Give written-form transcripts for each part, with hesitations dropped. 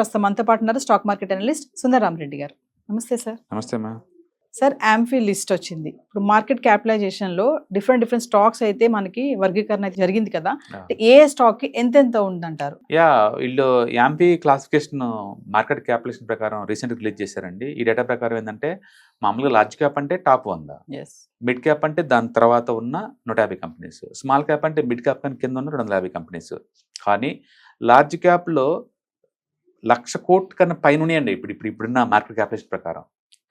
ప్రస్తుతం మనతో పాటు ఉన్నారు స్టాక్ మార్కెట్ అనలిస్ట్ సుందరరామరెడ్డి గారు. నమస్తే సార్. నమస్తే మా. సార్, ఆంఫీ లిస్ట్ వచ్చింది. ఇప్పుడు మార్కెట్ క్యాపిటలైజేషన్ లో డిఫరెంట్ స్టాక్స్ అయితే మనకి వర్గీకరణ అయితే జరిగింది కదా. ఏ స్టాక్ కి ఎంత ఉందంటారు? వీళ్ళు యాంపీ క్లాసిఫికేషన్ మార్కెట్ క్యాపిటలైజేషన్ ప్రకారం రీసెంట్ రిలీజ్ చేశారండి. ఈ డేటా ప్రకారం ఏంటంటే మామూలుగా లార్జ్ క్యాప్ అంటే టాప్ 100, మిడ్ క్యాప్ అంటే దాని తర్వాత ఉన్న 150 కంపెనీస్, స్మాల్ క్యాప్ అంటే మిడ్ క్యాప్ కానీ కింద ఉన్న 250 కంపెనీస్. కానీ లార్జ్ క్యాప్ లో 1,00,000 కోట్ల కన్నా పైన ఉన్నాయండి. ఇప్పుడున్న మార్కెట్ క్యాపిటలైజేషన్ ప్రకారం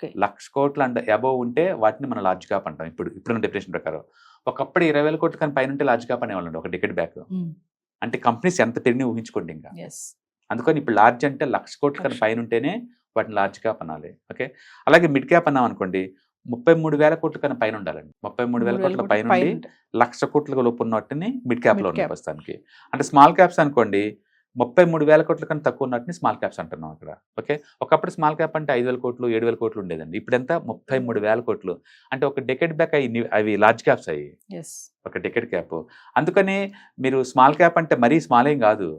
1,00,000 కోట్లు అంటే అబోవ్ ఉంటే వాటిని మనం లార్జ్ క్యాప్ అంటాం. ఇప్పుడున్న డెఫినేషన్ ప్రకారం. ఒకప్పుడు 20,000 కోట్లు కానీ పైన ఉంటే లార్జ్ క్యాప్ అనేవాళ్ళండి ఒక డికెట్ బ్యాక్. అంటే కంపెనీస్ ఎంత పెరిగినా ఊహించుకోండి ఇంకా. అందుకని ఇప్పుడు లార్జ్ అంటే 1,00,000 కోట్ల కన్నా పైన ఉంటేనే వాటిని లార్జ్ క్యాప్ అనాలి. ఓకే. అలాగే మిడ్ క్యాప్ అన్నాం అనుకోండి, 33,000 కోట్ల కన్నా పైన ఉండాలండి. 33,000 కోట్ల పైన ఉండి 1,00,000 కోట్ల లోపు ఉన్న వాటిని మిడ్ క్యాప్ లో ఉన్న ప్రస్తుతానికి. అంటే స్మాల్ క్యాప్స్ అనుకోండి 33,000 కోట్ల కన్నా తక్కువ ఉన్నట్టుని స్మాల్ క్యాప్స్ అంటున్నాం అక్కడ. ఓకే. ఒకప్పుడు స్మాల్ క్యాప్ అంటే 5,000 కోట్లు 7,000 కోట్లు ఉండేదండి. ఇప్పుడు ఎంత 33,000 కోట్లు. అంటే ఒక డెకెడ్ బ్యాక్ అవి లార్జ్ క్యాప్స్ అయ్యి ఒక డెకెడ్ క్యాప్. అందుకని మీరు స్మాల్ క్యాప్ అంటే మరీ స్మాల్ ఏం కాదు,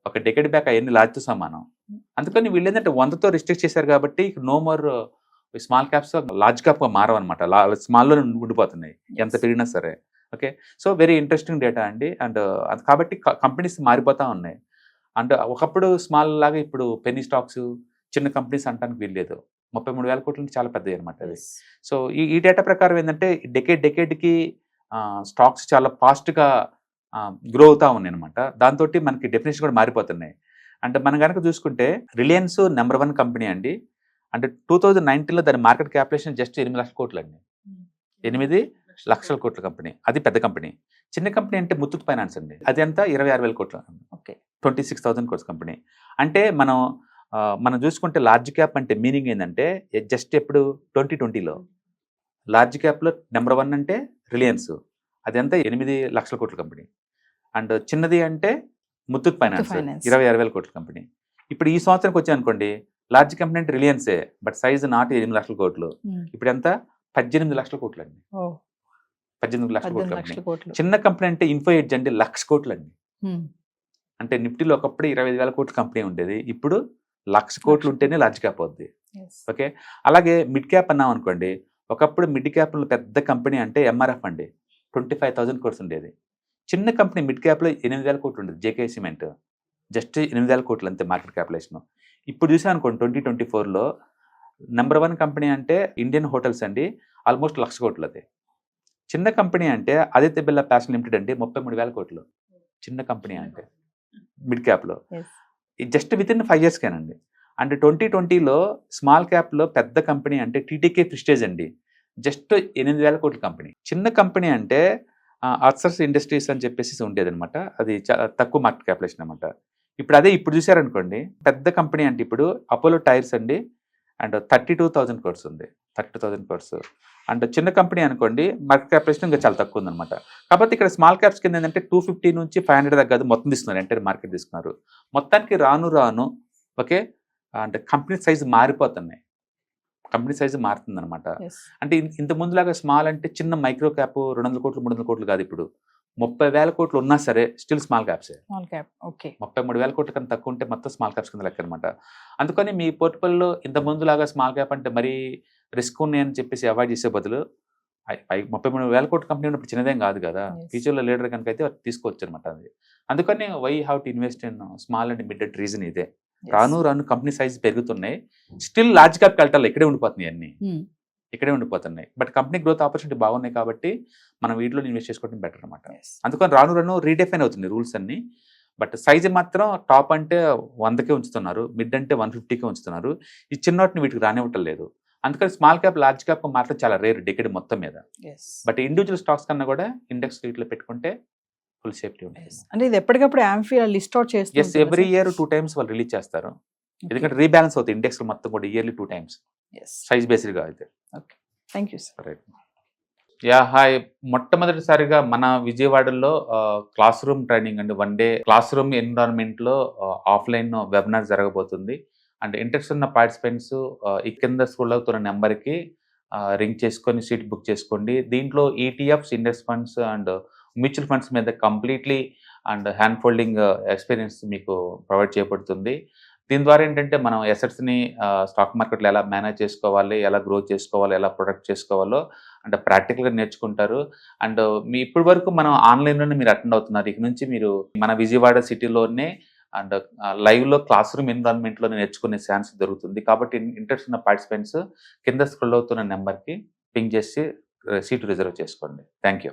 ఒక డెకెడ్ బ్యాక్ అవన్నీ లార్జ్తో సమానం. అందుకని వీళ్ళు ఏంటంటే 100తో రిస్ట్రిక్ట్ చేశారు కాబట్టి no more small caps large క్యాప్గా మారవన్నమాట. స్మాల్లో ఉండిపోతున్నాయి ఎంత పెరిగినా సరే. Okay. So very interesting data అండి. అండ్ కాబట్టి కంపెనీస్ మారిపోతూ ఉన్నాయి. అండ్ ఒకప్పుడు స్మాల్ లాగా ఇప్పుడు పెన్నీ స్టాక్స్ చిన్న కంపెనీస్ అంటానికి వీల్లేదు. 33,000 కోట్లు చాలా పెద్దవి అనమాట అది. సో ఈ డేటా ప్రకారం ఏంటంటే డెకేడ్కి స్టాక్స్ చాలా ఫాస్ట్గా గ్రో అవుతూ ఉన్నాయి అనమాట. దాంతో మనకి డెఫినేషన్ కూడా మారిపోతున్నాయి. అంటే మనం కనుక చూసుకుంటే రిలయన్స్ నెంబర్ 1 కంపెనీ అండి. అంటే 2019లో దాని మార్కెట్ క్యాపిటలైజేషన్ జస్ట్ 8 లక్షల కోట్లు అండి. 8 లక్షల కోట్ల కంపెనీ. అది పెద్ద కంపెనీ. చిన్న కంపెనీ అంటే ముత్తూట్ ఫైనాన్స్ అండి. అది ఎంత 26,000 కోట్లు. ఓకే. 26,000 కోట్స్ కంపెనీ. అంటే మనం చూసుకుంటే లార్జ్ క్యాప్ అంటే మీనింగ్ ఏంటంటే జస్ట్ ఎప్పుడు 2020లో లార్జ్ క్యాప్లో నెంబర్ 1 అంటే రిలయన్స్. అది ఎంత 8 లక్షల కోట్ల కంపెనీ. అండ్ చిన్నది అంటే ముత్తూట్ ఫైనాన్స్ 26,000 కోట్ల కంపెనీ. ఇప్పుడు ఈ సంవత్సరానికి వచ్చి అనుకోండి లార్జ్ కంపెనీ అంటే రిలయన్సే, బట్ సైజ్ నాట్ 8 లక్షల కోట్లు. ఇప్పుడు ఎంత 18 లక్షల కోట్లు అండి. 18 లక్షల కోట్లు. చిన్న కంపెనీ అంటే ఇన్ఫో ఎడ్జ్ అండి 1,00,000 కోట్లు అండి. అంటే నిఫ్టీలో ఒకప్పుడు 25,000 కోట్ల కంపెనీ ఉండేది, ఇప్పుడు 1,00,000 కోట్లు ఉంటేనే లార్జ్ క్యాప్ అవుద్ది. ఓకే. అలాగే మిడ్ క్యాప్ అన్నాం అనుకోండి, ఒకప్పుడు మిడ్ క్యాప్లో పెద్ద కంపెనీ అంటే ఎంఆర్ఎఫ్ అండి 25,000 కోట్స్ ఉండేది. చిన్న కంపెనీ మిడ్ క్యాప్లో 8,000 కోట్లు ఉండేది. జేకే సిమెంట్ జస్ట్ 8,000 కోట్లు అంతే మార్కెట్ క్యాపిటలైజేషన్. ఇప్పుడు చూసాను అనుకోండి 2024లో నెంబర్ 1 కంపెనీ అంటే ఇండియన్ హోటల్స్ అండి, ఆల్మోస్ట్ 1,00,000 కోట్లు. అది చిన్న కంపెనీ అంటే ఆదిత్య బిర్లా ఫ్యాషన్ లిమిటెడ్ అండి 33,000 కోట్లు. చిన్న కంపెనీ అంటే మిడ్ క్యాప్లో జస్ట్ విత్ ఇన్ 5 ఇయర్స్కేనండి. అంటే 2020లో స్మాల్ క్యాప్లో పెద్ద కంపెనీ అంటే టీటీకే ప్రిస్టేజ్ అండి జస్ట్ 8,000 కోట్ల కంపెనీ. చిన్న కంపెనీ అంటే అర్సర్స్ ఇండస్ట్రీస్ అని చెప్పేసి ఉండేది అనమాట. అది తక్కువ మార్కెట్ క్యాపిటలైజేషన్ అనమాట. ఇప్పుడు చూసారనుకోండి పెద్ద కంపెనీ అంటే ఇప్పుడు అపోలో టైర్స్ అండి అండ్ 32,000 కోట్స్ ఉంది. 32,000 కోట్స్. అండ్ చిన్న కంపెనీ అనుకోండి మార్కెట్ క్యాపిటలైజేషన్ ఇంకా చాలా తక్కువ ఉందన్నమాట. కాబట్టి ఇక్కడ స్మాల్ క్యాప్స్ కింద ఏంటంటే 250 నుంచి 500 దాకా కాదు మొత్తం తీసుకున్నారు, ఎంటైర్ మార్కెట్ తీసుకున్నారు. మొత్తానికి రాను ఓకే. అంటే కంపెనీ సైజు మారిపోతున్నాయి, కంపెనీ సైజు మారుతుంది అనమాట. అంటే ఇంత ముందులాగా స్మాల్ అంటే చిన్న మైక్రో క్యాప్ 200 కోట్లు 300 కోట్లు కాదు. ఇప్పుడు 30,000 కోట్లు ఉన్నా సరే స్టిల్ స్మాల్ క్యాప్సే. 33,000 కోట్ల కన్నా తక్కువ ఉంటే మొత్తం స్మాల్ క్యాప్స్ కింద లెక్క అనమాట. అందుకని మీ పోర్ట్ఫోలియోలో ఇంత ముందులాగా స్మాల్ క్యాప్ అంటే మరీ రిస్క్ ఉన్నాయని చెప్పేసి అవాయిడ్ చేసే బదులు 33,000 కోట్ల కంపెనీ ఉన్నప్పుడు చిన్నదేం కాదు కదా. ఫ్యూచర్లో లీడర్ కనుక అయితే తీసుకోవచ్చు అనమాట. అది అందుకని why have to invest in small and mid at reason ఇదే. రాను కంపెనీ సైజ్ పెరుగుతున్నాయి, స్టిల్ లార్జ్ క్యాప్ కల్టాలు ఇక్కడే ఉండిపోతున్నాయి, అన్ని ఇక్కడే ఉండిపోతున్నాయి. బట్ కంపెనీ గ్రోత్ ఆపర్చునిటీ బాగున్నాయి కాబట్టి మనం వీటిలో ఇన్వెస్ట్ చేసుకోవడం బెటర్ అనమాట. అందుకని రాను రీడిఫైన్ అవుతుంది రూల్స్ అన్ని. బట్ సైజ్ మాత్రం టాప్ అంటే 100కే ఉంచుతున్నారు, మిడ్ అంటే 150కే ఉంచుతున్నారు. ఈ చిన్నవాటిని వీటికి రానివ్వటం లేదు. అందుకని స్మాల్ క్యాప్ లార్జ్ క్యాప్ మాత్రం చాలా రేర్ డెకెడ్ మొత్తం మీద. బట్ ఇండివిజువల్ స్టాక్స్ కన్నా కూడా ఇండెక్స్ వీటిలో పెట్టుకుంటే ఫుల్ సేఫ్టీ ఉంటుంది. అంటే ఇది ఎప్పటికప్పుడు ఆంఫీ లిస్ట్ అవుట్ చేస్తారు. ఎస్, ఎవ్రీ ఇయర్ 2 times వాళ్ళు రిలీజ్ చేస్తారు. ఎందుకంటే రీబ్యాలెన్స్ అవుతాయి ఇండెక్స్ మొత్తం కూడా ఇయర్లీ 2 times సైజ్ బేస్డ్గా అయితే. Okay, thank you sir. Right. Hi. మొట్టమొదటిసారిగా మన విజయవాడలో క్లాస్ రూమ్ ట్రైనింగ్ అండి, 1 day క్లాస్ రూమ్ ఎన్విరాన్మెంట్లో ఆఫ్లైన్ వెబినార్ జరగబోతుంది. అండ్ ఇంట్రెస్ట్ ఉన్న పార్టిసిపెంట్స్ ఈ కింద స్క్రోల్ అవుతున్న నెంబర్కి రింగ్ చేసుకొని సీట్ బుక్ చేసుకోండి. దీంట్లో ETFs, index funds and mutual funds మీద completely and hand holding experience మీకు ప్రొవైడ్ చేయబడుతుంది. దీని ద్వారా ఏంటంటే మనం ఎసెట్స్ని స్టాక్ మార్కెట్లో ఎలా మేనేజ్ చేసుకోవాలి, ఎలా గ్రో చేసుకోవాలి, ఎలా ప్రొడక్ట్ చేసుకోవాలో అంటే ప్రాక్టికల్గా నేర్చుకుంటారు. అండ్ మీ ఇప్పటి వరకు మనం ఆన్లైన్లోనే మీరు అటెండ్ అవుతున్నారు. ఇక నుంచి మీరు మన విజయవాడ సిటీలోనే అండ్ లైవ్లో క్లాస్ రూమ్ ఎన్విరాన్మెంట్లో నేర్చుకునే ఛాన్స్ దొరుకుతుంది. కాబట్టి ఇంట్రెస్ట్ ఉన్న పార్టిసిపెంట్స్ కింద స్క్రోల్ అవుతున్న నెంబర్కి పింగ్ చేసి సీటు రిజర్వ్ చేసుకోండి. Thank you.